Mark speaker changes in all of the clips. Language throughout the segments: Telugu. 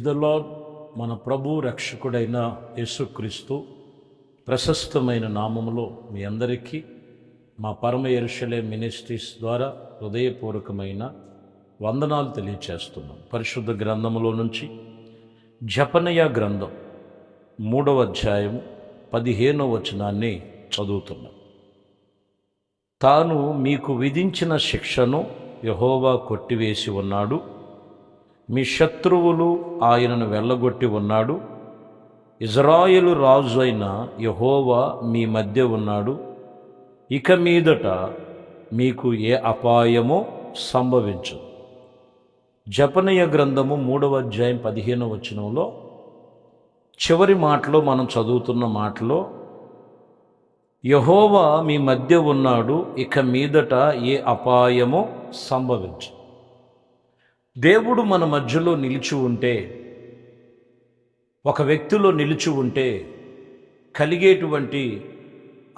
Speaker 1: The lord. మన ప్రభు రక్షకుడైన యేసుక్రీస్తు ప్రశస్తమైన నామములో మీ అందరికీ మా పరమ యెరూషలేము మినిస్ట్రీస్ ద్వారా హృదయపూర్వకమైన వందనాలు తెలియచేస్తున్నాం. పరిశుద్ధ గ్రంథములో నుంచి జపనయ గ్రంథం 3వ అధ్యాయం 15వ వచనాన్ని చదువుతున్నాం. తాను మీకు విధించిన శిక్షను యెహోవా కొట్టివేసి ఉన్నాడు, మీ శత్రువులు ఆయనను వెళ్ళగొట్టి ఉన్నాడు. ఇజ్రాయేలు రాజు అయిన యెహోవా మీ మధ్య ఉన్నాడు. ఇక మీదట మీకు ఏ అపాయమో సంభవించదు. జపనయ గ్రంథము 3వ అధ్యాయం 15వ వచనంలో చివరి మాటలో మనం చదువుతున్న మాటలో యెహోవా మీ మధ్య ఉన్నాడు, ఇక మీదట ఏ అపాయమో సంభవించదు. దేవుడు మన మధ్యలో నిలిచి ఉంటే, ఒక వ్యక్తిలో నిలిచి ఉంటే కలిగేటువంటి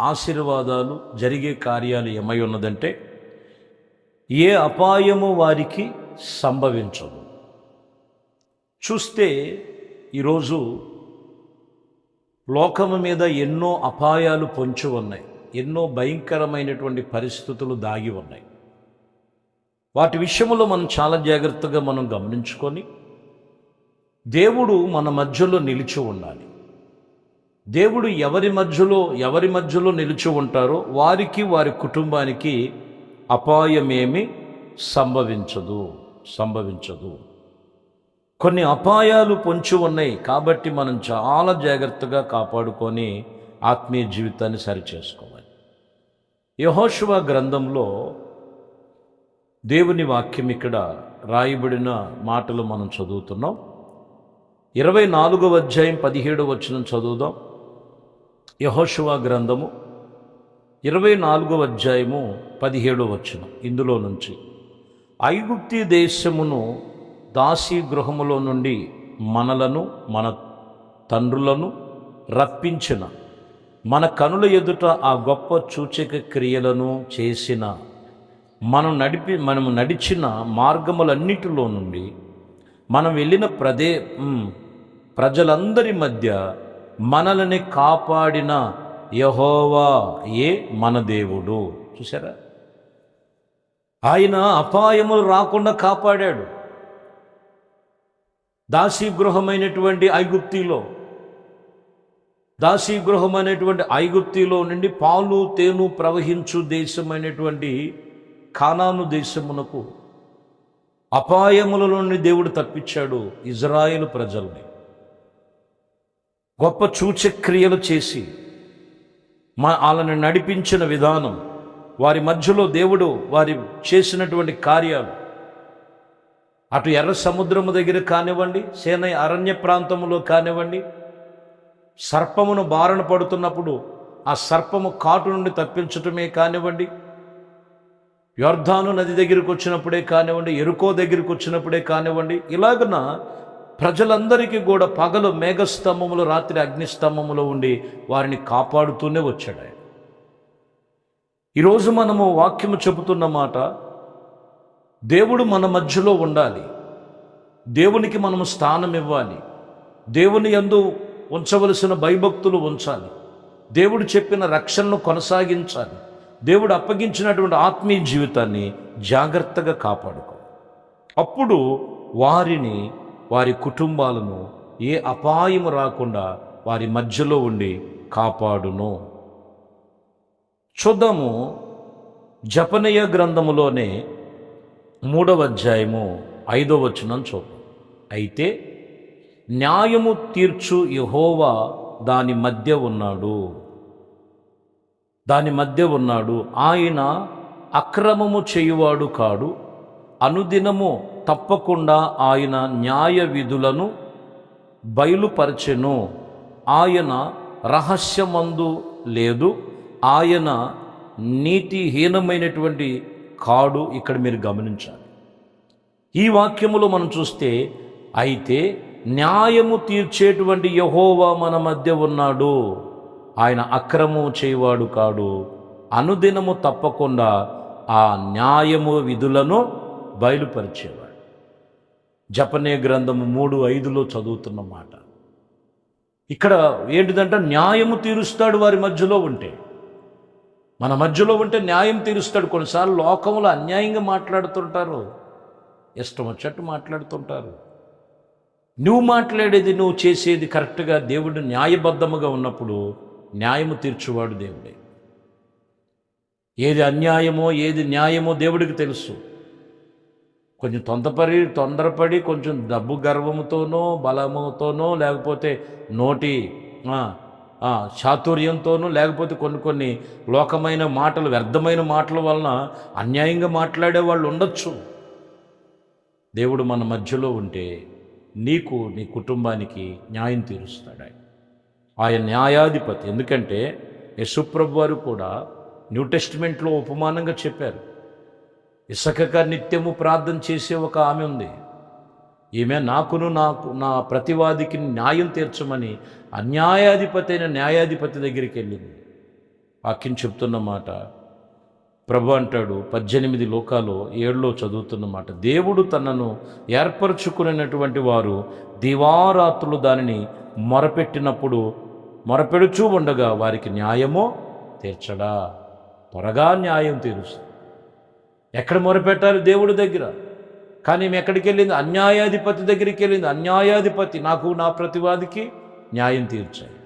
Speaker 1: ఆశీర్వాదాలు, జరిగే కార్యాలు ఏమై ఉన్నదంటే ఏ అపాయము వారికి సంభవించదు. చూస్తే ఈరోజు లోకము మీద ఎన్నో అపాయాలు పొంచి ఉన్నాయి, ఎన్నో భయంకరమైనటువంటి పరిస్థితులు దాగి ఉన్నాయి. వాటి విషయంలో మనం చాలా జాగ్రత్తగా మనం గమనించుకొని దేవుడు మన మధ్యలో నిలిచి ఉండాలి. దేవుడు ఎవరి మధ్యలో నిలిచి ఉంటారో వారికి, వారి కుటుంబానికి అపాయమేమి సంభవించదు. కొన్ని అపాయాలు పొంచి ఉన్నాయి కాబట్టి మనం చాలా జాగ్రత్తగా కాపాడుకొని ఆత్మీయ జీవితాన్ని సరిచేసుకోవాలి. యెహోషువ గ్రంథంలో దేవుని వాక్యం ఇక్కడ రాయబడిన మాటలు మనం చదువుతున్నాం. 24వ అధ్యాయం 17వ వచనం చదువుదాం. యెహోషువ గ్రంథము 24వ అధ్యాయము 17వ వచనం. ఇందులో నుంచి ఐగుప్తీ దేశమును దాసీ గృహములో నుండి మనలను, మన తండ్రులను రప్పించిన, మన కనుల ఎదుట ఆ గొప్ప సూచక క్రియలను చేసిన, మనము నడిచిన మార్గములన్నిటిలో నుండి మనం వెళ్ళిన ప్రజలందరి మధ్య మనల్ని కాపాడిన యెహోవా మన దేవుడు. చూసారా, ఆయన అపాయములు రాకుండా కాపాడాడు. దాసీగృహమైనటువంటి ఐగుప్తిలో నుండి పాలు తేను ప్రవహించు దేశమైనటువంటి కానాను దేశమునకు అపాయముల నుండి దేవుడు తప్పించాడు ఇజ్రాయేలు ప్రజల్ని. గొప్ప సూచక్రియలు చేసి వాళ్ళని నడిపించిన విధానం, వారి మధ్యలో దేవుడు వారి చేసినటువంటి కార్యాలు, అటు ఎర్ర సముద్రము దగ్గర కానివ్వండి, సేనై అరణ్య ప్రాంతములో కానివ్వండి, సర్పమును బారణ పడుతున్నప్పుడు ఆ సర్పము కాటు నుండి తప్పించటమే కానివ్వండి, యొర్దాను నది దగ్గరికి వచ్చినప్పుడే కానివ్వండి, ఎరుకో దగ్గరికి వచ్చినప్పుడే కానివ్వండి, ఇలాగన ప్రజలందరికీ కూడా పగలు మేఘస్తంభములు, రాత్రి అగ్నిస్తంభములో ఉండి వారిని కాపాడుతూనే వచ్చాడు ఆయన. ఈరోజు మనము వాక్యము చెబుతున్న మాట, దేవుడు మన మధ్యలో ఉండాలి, దేవునికి మనము స్థానం ఇవ్వాలి, దేవుని యందు ఉంచవలసిన భయభక్తులు ఉంచాలి, దేవుడు చెప్పిన రక్షణను కొనసాగించాలి, దేవుడు అప్పగించినటువంటి ఆత్మీయ జీవితాన్ని జాగ్రత్తగా కాపాడుకో. అప్పుడు వారిని, వారి కుటుంబాలను ఏ అపాయము రాకుండా వారి మధ్యలో ఉండి కాపాడును. చూద్దాము, జపనయ గ్రంథములోనే 3వ అధ్యాయము 5వ వచనం చూద్దాం. అయితే న్యాయము తీర్చు యెహోవా దాని మధ్య ఉన్నాడు. ఆయన అక్రమము చేయువాడు కాడు. అనుదినము తప్పకుండా ఆయన న్యాయ విధులను బయలుపరచెను. ఆయన రహస్యమందు లేదు, ఆయన నీతిహీనమైనటువంటి కాడు. ఇక్కడ మీరు గమనించాలి. ఈ వాక్యములో మనం చూస్తే, అయితే న్యాయము తీర్చేటువంటి యెహోవా మన మధ్య ఉన్నాడు, ఆయన అక్రమము చేయవాడు కాడు, అనుదినము తప్పకుండా ఆ న్యాయము విధులను బయలుపరిచేవాడు. జపనే గ్రంథము 3:5లో చదువుతున్న మాట. ఇక్కడ ఏంటిదంటే న్యాయము తీరుస్తాడు వారి మధ్యలో ఉంటే. మన మధ్యలో ఉంటే న్యాయం తీరుస్తాడు. కొన్నిసార్లు లోకంలో అన్యాయంగా మాట్లాడుతుంటారు, ఇష్టం వచ్చినట్టు మాట్లాడుతుంటారు. నువ్వు మాట్లాడేది, నువ్వు చేసేది కరెక్ట్గా దేవుడు న్యాయబద్ధముగా ఉన్నప్పుడు న్యాయము తీర్చువాడు దేవుడే. ఏది అన్యాయమో ఏది న్యాయమో దేవుడికి తెలుసు. కొంచెం తొందరపడి కొంచెం డబ్బు గర్వముతోనో బలముతోనో లేకపోతే నోటి చాతుర్యంతోనూ లేకపోతే కొన్ని లోకమైన మాటలు, వ్యర్థమైన మాటల వలన అన్యాయంగా మాట్లాడే వాళ్ళు ఉండొచ్చు. దేవుడు మన మధ్యలో ఉంటే నీకు, నీ కుటుంబానికి న్యాయం తీరుస్తాడు ఆయన న్యాయాధిపతి. ఎందుకంటే యేసుప్రభు వారు కూడా న్యూ టెస్టిమెంట్లో ఉపమానంగా చెప్పారు. ఇసకక నిత్యము ప్రార్థన చేసే ఒక ఆమె ఉంది. ఈమె నా ప్రతివాదికి న్యాయం తీర్చమని అన్యాయాధిపతి అయిన న్యాయాధిపతి దగ్గరికి వెళ్ళింది. వాక్యం చెప్తున్న మాట ప్రభు అంటాడు 18 లోకాలు 7లో చదువుతున్నమాట. దేవుడు తనను ఏర్పరచుకునేటువంటి వారు దివారాత్రులు దానిని మొరపెడుచూ ఉండగా వారికి న్యాయమో తీర్చడా. త్వరగా న్యాయం తీరుస్తుంది. ఎక్కడ మొరపెట్టాలి? దేవుడి దగ్గర. కానీ ఈమె ఎక్కడికి వెళ్ళింది? అన్యాయాధిపతి దగ్గరికి వెళ్ళింది. అన్యాయాధిపతి, నాకు నా ప్రతివాదికి న్యాయం తీర్చాయి.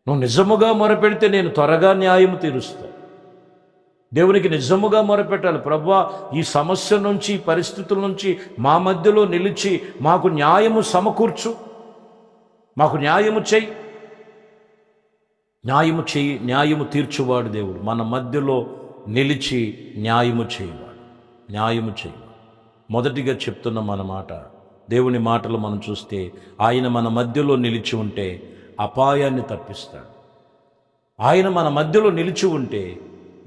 Speaker 1: నువ్వు నిజముగా మొరపెడితే నేను త్వరగా న్యాయం తీరుస్తా. దేవునికి నిజముగా మొరపెట్టాలి. ప్రభువా, ఈ సమస్య నుంచి, ఈ పరిస్థితుల నుంచి మా మధ్యలో నిలిచి మాకు న్యాయము సమకూర్చు, మాకు న్యాయము చెయ్యి. న్యాయము తీర్చువాడు దేవుడు. మన మధ్యలో నిలిచి న్యాయము చేయవాడు. మొదటిగా చెప్తున్న మన మాట, దేవుని మాటలు మనం చూస్తే ఆయన మన మధ్యలో నిలిచి ఉంటే అపాయాన్ని తప్పిస్తాడు. ఆయన మన మధ్యలో నిలిచి ఉంటే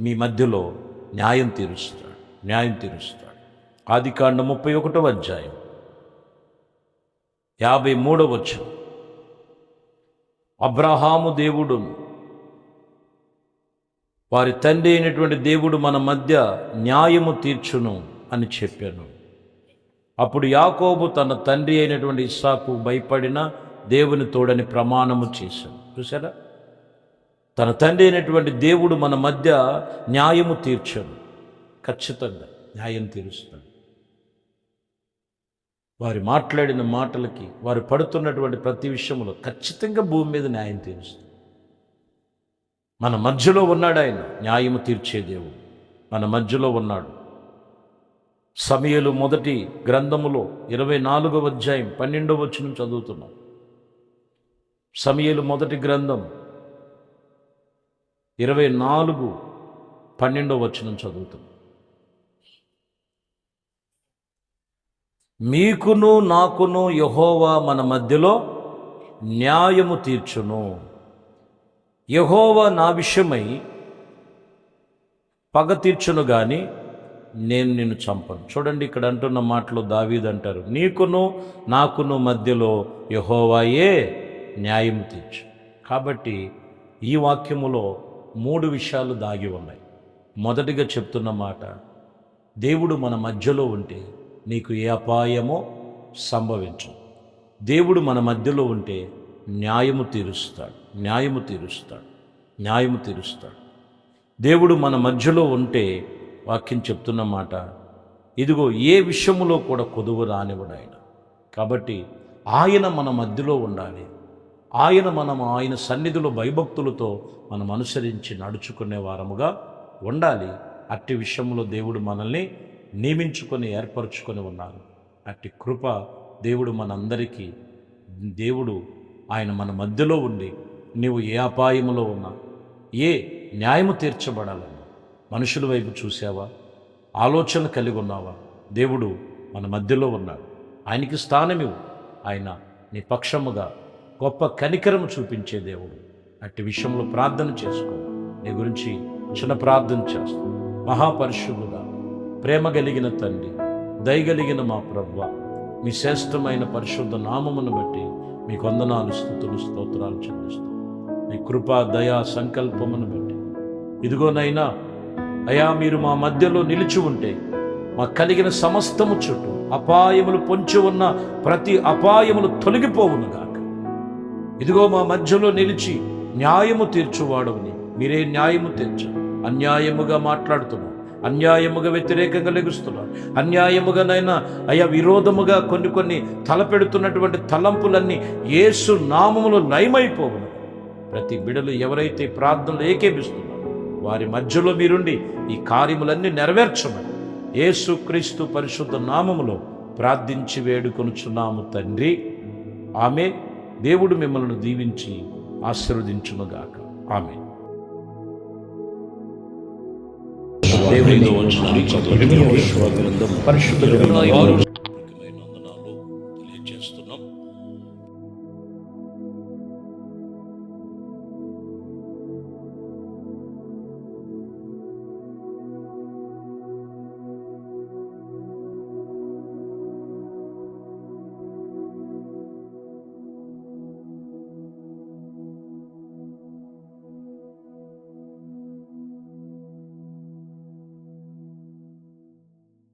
Speaker 1: మీ మధ్యలో న్యాయం తీరుస్తాడు. ఆదికాండం 31వ అధ్యాయం 53వ వచనం. అబ్రహాము దేవుడును వారి తండ్రి అయినటువంటి దేవుడు మన మధ్య న్యాయము తీర్చును అని చెప్పాను. అప్పుడు యాకోబు తన తండ్రి అయినటువంటి ఇస్సాకు భయపడిన దేవుని తోడని ప్రమాణము చేశాను. చూసారా? తన తండ్రి అయినటువంటి దేవుడు మన మధ్య న్యాయము తీర్చను. ఖచ్చితంగా న్యాయం తీరుస్తాడు. వారు మాట్లాడిన మాటలకి, వారు పడుతున్నటువంటి ప్రతి విషయంలో ఖచ్చితంగా భూమి మీద న్యాయం తీరుస్తాడు. మన మధ్యలో ఉన్నాడు ఆయన, న్యాయము తీర్చే దేవుడు మన మధ్యలో ఉన్నాడు. సమూయేలు మొదటి గ్రంథములో 24వ అధ్యాయం 12వ వచనం చదువుతున్నాం. సమూయేలు మొదటి గ్రంథం 24:12వ వచనం చదువుతున్నాం. మీకును నాకును యెహోవా మన మధ్యలో న్యాయము తీర్చును. యెహోవా నా విషయమై పగ తీర్చును గాని నేను నిన్ను చంపను. చూడండి, ఇక్కడ అంటున్న మాటలో దావీదు అంటారు, నీకును నాకును మధ్యలో యెహోవాయే న్యాయం తీర్చు. కాబట్టి ఈ వాక్యములో 3 విషయాలు దాగి ఉన్నాయి. మొదటిగా చెప్తున్న మాట, దేవుడు మన మధ్యలో ఉంటే నీకు ఏ అపాయమో సంభవించు. దేవుడు మన మధ్యలో ఉంటే న్యాయము తీరుస్తాడు. దేవుడు మన మధ్యలో ఉంటే వాక్యం చెప్తున్న మాట, ఇదిగో ఏ విషయములో కూడా కొదువు రానివ్వడు ఆయన. కాబట్టి ఆయన మన మధ్యలో ఉండాలి. ఆయన సన్నిధిలో భయభక్తులతో మనం అనుసరించి నడుచుకునే వారముగా ఉండాలి. అట్టి విషయంలో దేవుడు మనల్ని నియమించుకొని ఏర్పరచుకొని ఉన్నారు. అట్టి కృప దేవుడు మనందరికీ, దేవుడు ఆయన మన మధ్యలో ఉండి నీవు ఏ అపాయములో ఉన్నా, ఏ న్యాయము తీర్చబడాలని మనుషుల వైపు చూసావా, ఆలోచన కలిగి ఉన్నావా, దేవుడు మన మధ్యలో ఉన్నాడు. ఆయనకి స్థానమివు. ఆయన నీ పక్షముగా గొప్ప కనికరము చూపించే దేవుడు. అట్టి విషయంలో ప్రార్థన చేసుకో. నీ గురించి చిన్న ప్రార్థన చేస్తాను. మహాపరిశుద్ధుడా, ప్రేమ కలిగిన తండ్రి, దయగలిగిన మా ప్రభువా, మీ శ్రేష్టమైన పరిశుద్ధ నామమును బట్టి మీకు వందనాలు, స్తుతులు, స్తోత్రాలు చెల్లిస్తాం. మీ కృపా దయా సంకల్పమును బట్టి ఇదిగోనైనా అయా, మీరు మా మధ్యలో నిలిచి ఉంటే మాకు కలిగిన సమస్తము చుట్టూ అపాయములు పొంచి ఉన్న ప్రతి అపాయములు తొలగిపోవునుగాక. ఇదిగో మా మధ్యలో నిలిచి న్యాయము తీర్చువాడవని, మీరే న్యాయము తీర్చు. అన్యాయముగా మాట్లాడుతున్నాం, అన్యాయముగా వ్యతిరేకంగా లెగుస్తున్నాం, అన్యాయముగానైనా అయ్యా విరోధముగా కొన్ని తలపెడుతున్నటువంటి తలంపులన్నీ యేసు నామములో లయమైపోవును. ప్రతి బిడలు ఎవరైతే ప్రార్థనలు ఏకేపిస్తున్నారో వారి మధ్యలో మీరుండి ఈ కార్యములన్నీ నెరవేర్చమని యేసు క్రీస్తు పరిశుద్ధ నామములో ప్రార్థించి వేడుకొనుచున్నాము తండ్రి. ఆమె. దేవుడు మిమ్మల్ని దీవించి ఆశీర్వదించునుగాక. ఆమె. దేవునిలో వచ్చిన పరిశుద్ధ